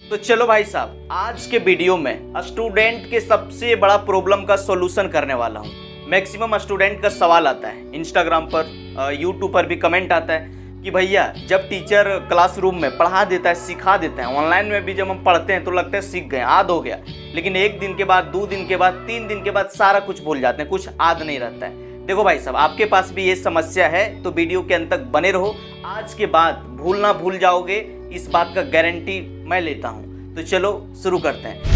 तो चलो भाई साहब, आज के वीडियो में स्टूडेंट के सबसे बड़ा प्रॉब्लम का सॉल्यूशन करने वाला हूँ। मैक्सिमम स्टूडेंट का सवाल आता है, इंस्टाग्राम पर यूट्यूब पर भी कमेंट आता है कि भैया जब टीचर क्लासरूम में पढ़ा देता है, सिखा देता है, ऑनलाइन में भी जब हम पढ़ते हैं तो लगता है सीख गए, याद हो गया, लेकिन 1 दिन के बाद, 2 दिन के बाद, 3 दिन के बाद सारा कुछ भूल जाते हैं, कुछ याद नहीं रहता है। देखो भाई साहब, आपके पास भी ये समस्या है तो वीडियो के अंत तक बने रहो। आज के बाद भूलना भूल जाओगे, इस बात का गारंटी मैं लेता हूँ। तो चलो शुरू करते हैं।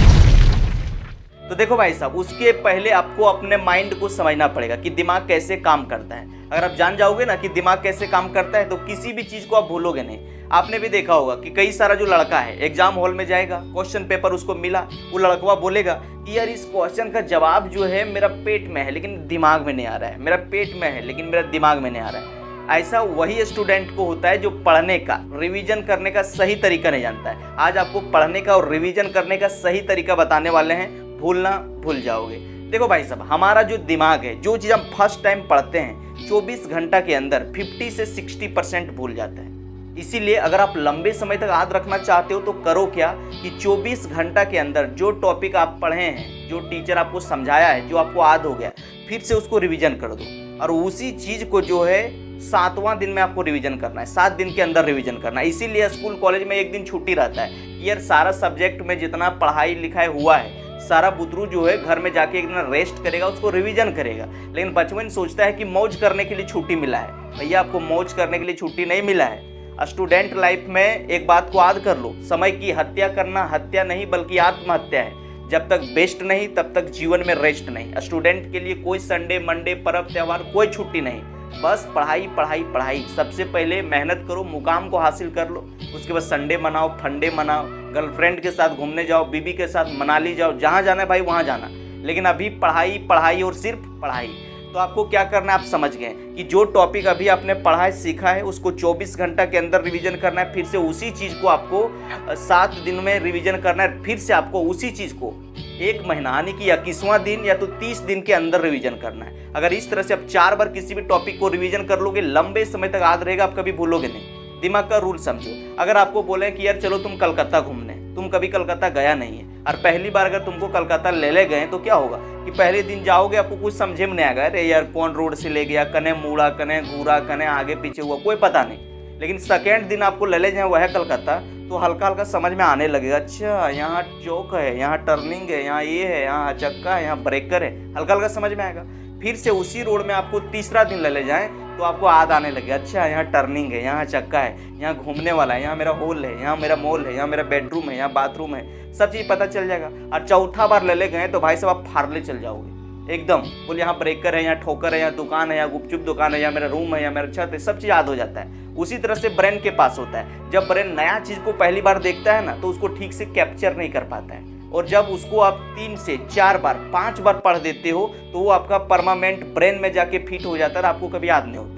तो देखो भाई साहब, उसके पहले आपको अपने माइंड को समझना पड़ेगा कि दिमाग कैसे काम करता है। अगर आप जान जाओगे ना कि दिमाग कैसे काम करता है तो किसी भी चीज़ को आप भूलोगे नहीं। आपने भी देखा होगा कि कई सारा जो लड़का है एग्जाम हॉल में जाएगा, क्वेश्चन पेपर उसको मिला, वो लड़का बोलेगा कि यार इस क्वेश्चन का जवाब जो है मेरा पेट में है लेकिन दिमाग में नहीं आ रहा है, मेरा पेट में है लेकिन मेरा दिमाग में नहीं आ रहा है। ऐसा वही स्टूडेंट को होता है जो पढ़ने का, रिवीजन करने का सही तरीका नहीं जानता है। आज आपको पढ़ने का और रिवीजन करने का सही तरीका बताने वाले हैं, भूलना भूल जाओगे। देखो भाई साहब, हमारा जो दिमाग है, जो चीज़ हम फर्स्ट टाइम पढ़ते हैं 24 घंटा के अंदर 50 से 60% भूल जाता है। इसीलिए अगर आप लंबे समय तक याद रखना चाहते हो तो करो क्या कि 24 घंटा के अंदर जो टॉपिक आप पढ़े हैं, जो टीचर आपको समझाया है, जो आपको याद हो गया, फिर से उसको रिवीजन कर दो। और उसी चीज़ को जो है 7वां दिन में आपको रिवीजन करना है, 7 दिन के अंदर रिवीजन करना है। इसीलिए स्कूल कॉलेज में 1 दिन छुट्टी रहता है कि यार सारा सब्जेक्ट में जितना पढ़ाई लिखाई हुआ है सारा बुतरू जो है घर में जाके एक दिन रेस्ट करेगा, उसको रिवीजन करेगा। लेकिन बचपन सोचता है कि मौज करने के लिए छुट्टी मिला है। भैया आपको मौज करने के लिए छुट्टी नहीं मिला है। स्टूडेंट लाइफ में एक बात को याद कर लो, समय की हत्या करना हत्या नहीं बल्कि आत्महत्या है। जब तक बेस्ट नहीं तब तक जीवन में रेस्ट नहीं। स्टूडेंट के लिए कोई संडे मंडे पर्व त्यौहार कोई छुट्टी नहीं, बस पढ़ाई पढ़ाई पढ़ाई। सबसे पहले मेहनत करो, मुकाम को हासिल कर लो, उसके बाद संडे मनाओ, फंडे मनाओ, गर्लफ्रेंड के साथ घूमने जाओ, बीबी के साथ मनाली जाओ, जहाँ जाना है भाई वहाँ जाना। लेकिन अभी पढ़ाई पढ़ाई और सिर्फ पढ़ाई। तो आपको क्या करना है, आप समझ गए कि जो टॉपिक अभी आपने पढ़ा है, सीखा है, उसको 24 घंटा के अंदर रिवीजन करना है। फिर से उसी चीज़ को आपको 7 दिन में रिवीजन करना है। फिर से आपको उसी चीज़ को 1 महीना यानी कि 21वां दिन या तो 30 दिन के अंदर रिवीजन करना है। अगर इस तरह से आप 4 बार किसी भी टॉपिक को रिवीजन कर लोगे, लंबे समय तक याद रहेगा, आप कभी भूलोगे नहीं। दिमाग का रूल समझो। अगर आपको बोले कि यार चलो तुम कलकत्ता घूमने, तुम कभी कलकत्ता गया नहीं है और पहली बार अगर तुमको कलकत्ता ले गए तो क्या होगा कि पहले दिन जाओगे, आपको कुछ समझे में नहीं आएगा, अरे यार कौन रोड से ले गया, कने मुड़ा, कने घूरा, कने आगे पीछे हुआ, कोई पता नहीं। लेकिन सेकेंड दिन आपको ले जाए वह कलकत्ता तो हल्का हल्का समझ में आने लगेगा। अच्छा यहाँ चौक है, यहाँ टर्निंग है, यहाँ ये है, यहाँ चक्का है, यहाँ ब्रेकर है, हल्का हल्का समझ में आएगा। फिर से उसी रोड में आपको तीसरा दिन ले जाएं तो आपको याद आने लगे, अच्छा यहाँ टर्निंग है, यहाँ चक्का है, यहाँ घूमने वाला है, यहाँ मेरा हॉल है, यहाँ मेरा मॉल है, यहाँ मेरा बेडरूम है, यहाँ बाथरूम है, सब चीज़ पता चल जाएगा। और चौथा बार ले गए तो भाई साहब आप फाड़ले चल जाओगे एकदम। बोल यहाँ ब्रेकर है, यहाँ ठोकर है, यहाँ दुकान है, यहाँ गुपचुप दुकान है, यहाँ मेरा रूम है, यहाँ मेरा छत है, सब चीज़ याद हो जाता है। उसी तरह से ब्रेन के पास होता है, जब ब्रेन नया चीज़ को पहली बार देखता है ना तो उसको ठीक से कैप्चर नहीं कर पाता है। और जब उसको आप 3 से 4 बार 5 बार पढ़ देते हो तो वो आपका परमानेंट ब्रेन में जाके फिट हो जाता है, आपको कभी याद नहीं होता है।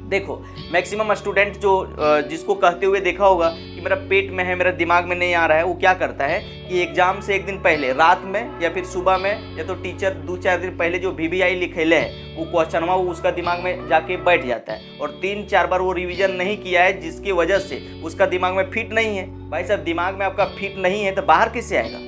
देखो मैक्सिमम स्टूडेंट जो जिसको कहते हुए देखा होगा कि मेरा पेट में है, मेरा दिमाग में नहीं आ रहा है, वो क्या करता है कि एग्जाम से 1 दिन पहले रात में या फिर सुबह में या तो टीचर 2-4 दिन पहले जो VVI लिखेले है वो क्वेश्चन वो उसका दिमाग में जाके बैठ जाता है और 3-4 बार वो रिवीजन नहीं किया है, जिसकी वजह से उसका दिमाग में फिट नहीं है। भाई साहब दिमाग में आपका फिट नहीं है तो बाहर कैसे आएगा?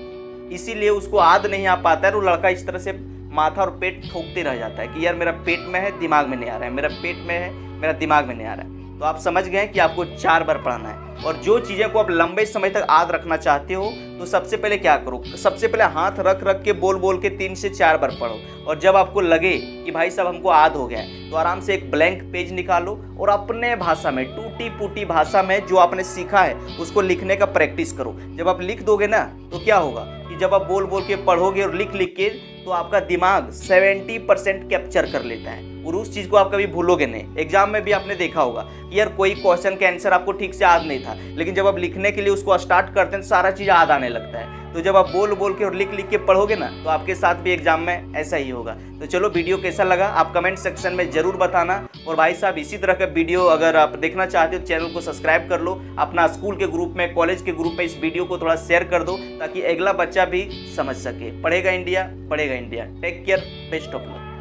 इसीलिए उसको याद नहीं आ पाता है। वो लड़का इस तरह से माथा और पेट ठोकते रह जाता है कि यार मेरा पेट में है, दिमाग में नहीं आ रहा है, मेरा पेट में है, मेरा दिमाग में नहीं आ रहा है। तो आप समझ गए कि आपको 4 बार पढ़ना है। और जो चीज़ें को आप लंबे समय तक याद रखना चाहते हो तो सबसे पहले क्या करो, सबसे पहले हाथ रख रख के बोल बोल के 3 से 4 बार पढ़ो। और जब आपको लगे कि भाई साहब हमको याद हो गया है तो आराम से एक ब्लैंक पेज निकालो और अपने भाषा में, टूटी फूटी भाषा में जो आपने सीखा है उसको लिखने का प्रैक्टिस करो। जब आप लिख दोगे ना तो क्या होगा कि जब आप बोल बोल के पढ़ोगे और लिख लिख के तो आपका दिमाग 70% कैप्चर कर लेता है और उस चीज़ को आप कभी भूलोगे नहीं। एग्जाम में भी आपने देखा होगा कि यार कोई क्वेश्चन का आंसर आपको ठीक से याद नहीं था, लेकिन जब आप लिखने के लिए उसको स्टार्ट करते हैं तो सारा चीज़ याद आने लगता है। तो जब आप बोल बोल के और लिख लिख के पढ़ोगे ना तो आपके साथ भी एग्जाम में ऐसा ही होगा। तो चलो वीडियो कैसा लगा आप कमेंट सेक्शन में ज़रूर बताना। और भाई साहब इसी तरह का वीडियो अगर आप देखना चाहते हो चैनल को सब्सक्राइब कर लो, अपना स्कूल के ग्रुप में, कॉलेज के ग्रुप में इस वीडियो को थोड़ा शेयर कर दो ताकि अगला बच्चा भी समझ सके। पढ़ेगा इंडिया, पढ़ेगा India. Take care, best of luck.